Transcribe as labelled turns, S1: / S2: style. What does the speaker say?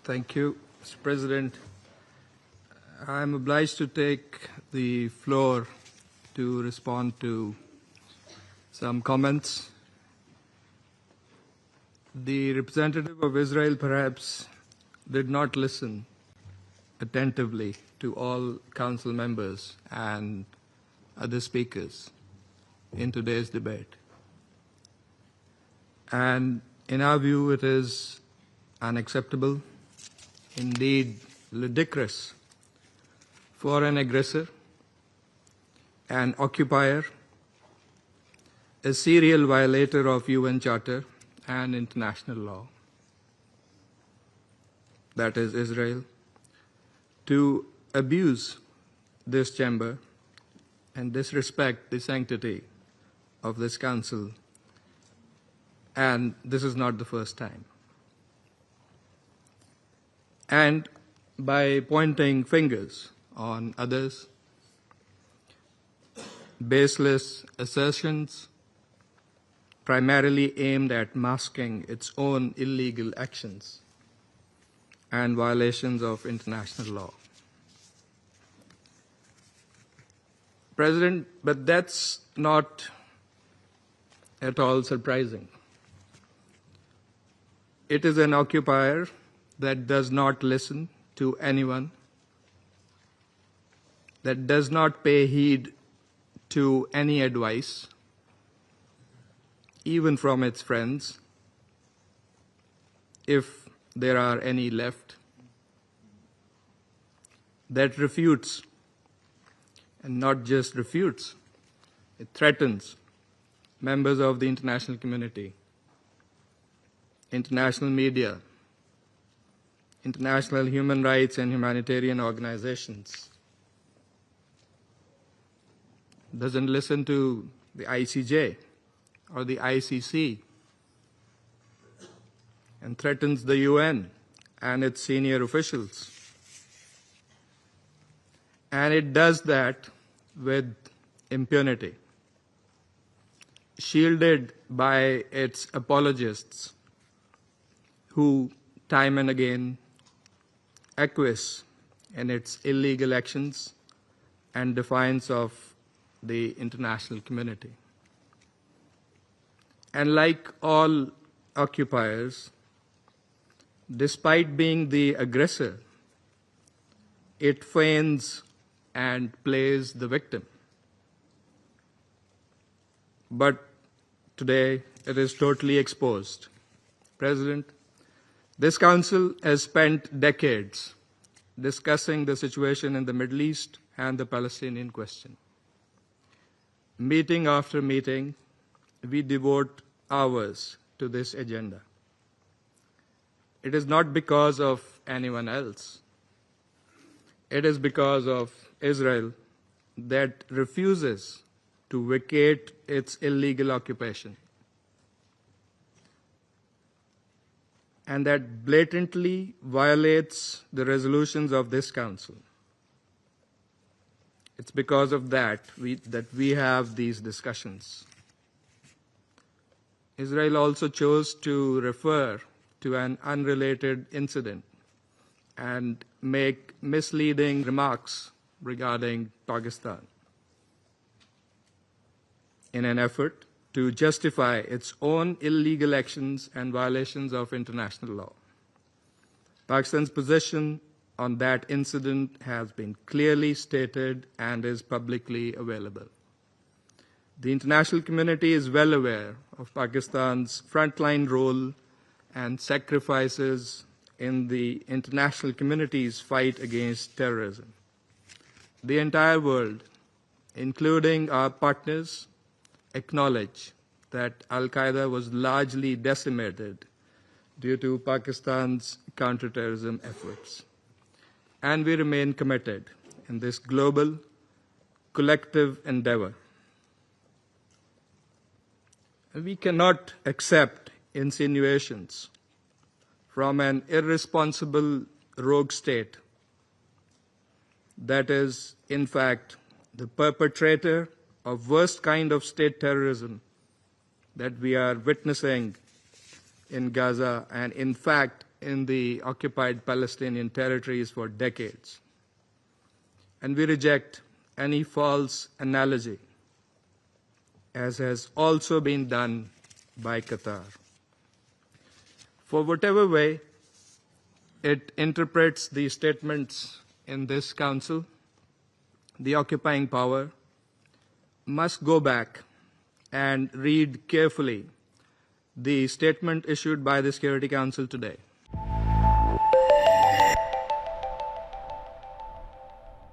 S1: Thank you, Mr. President. I am obliged to take the floor to respond to some comments. The representative of Israel perhaps did not listen attentively to all council members and other speakers in today's debate. And in our view, it is unacceptable, indeed ludicrous, for an aggressor, an occupier, a serial violator of UN Charter and international law, that is Israel, to abuse this chamber and disrespect the sanctity of this council. And this is not the first time. And by pointing fingers on others, baseless assertions primarily aimed at masking its own illegal actions and violations of international law. President, but that's not at all surprising. It is an occupier that does not listen to anyone, that does not pay heed to any advice, even from its friends, if there are any left, that refutes, and not just refutes, it threatens members of the international community, international media, international human rights and humanitarian organizations, doesn't listen to the ICJ or the ICC, and threatens the UN and its senior officials. And it does that with impunity, shielded by its apologists who time and again acquiesce in its illegal actions and defiance of the international community. And like all occupiers, despite being the aggressor, it feigns and plays the victim. But today it is totally exposed. President, this Council has spent decades discussing the situation in the Middle East and the Palestinian question. Meeting after meeting, we devote hours to this agenda. It is not because of anyone else. It is because of Israel that refuses to vacate its illegal occupation, and that blatantly violates the resolutions of this Council. It's because of that we have these discussions. Israel also chose to refer to an unrelated incident and make misleading remarks regarding Pakistan in an effort to justify its own illegal actions and violations of international law. Pakistan's position on that incident has been clearly stated and is publicly available. The international community is well aware of Pakistan's frontline role and sacrifices in the international community's fight against terrorism. The entire world, including our partners, acknowledge that Al-Qaeda was largely decimated due to Pakistan's counterterrorism efforts. And we remain committed in this global, collective endeavor. We cannot accept insinuations from an irresponsible rogue state that is, in fact, the perpetrator of worst kind of state terrorism that we are witnessing in Gaza and, in fact, in the occupied Palestinian territories for decades. And we reject any false analogy, as has also been done by Qatar. For whatever way it interprets the statements in this Council, the occupying power must go back and read carefully the statement issued by the Security Council today.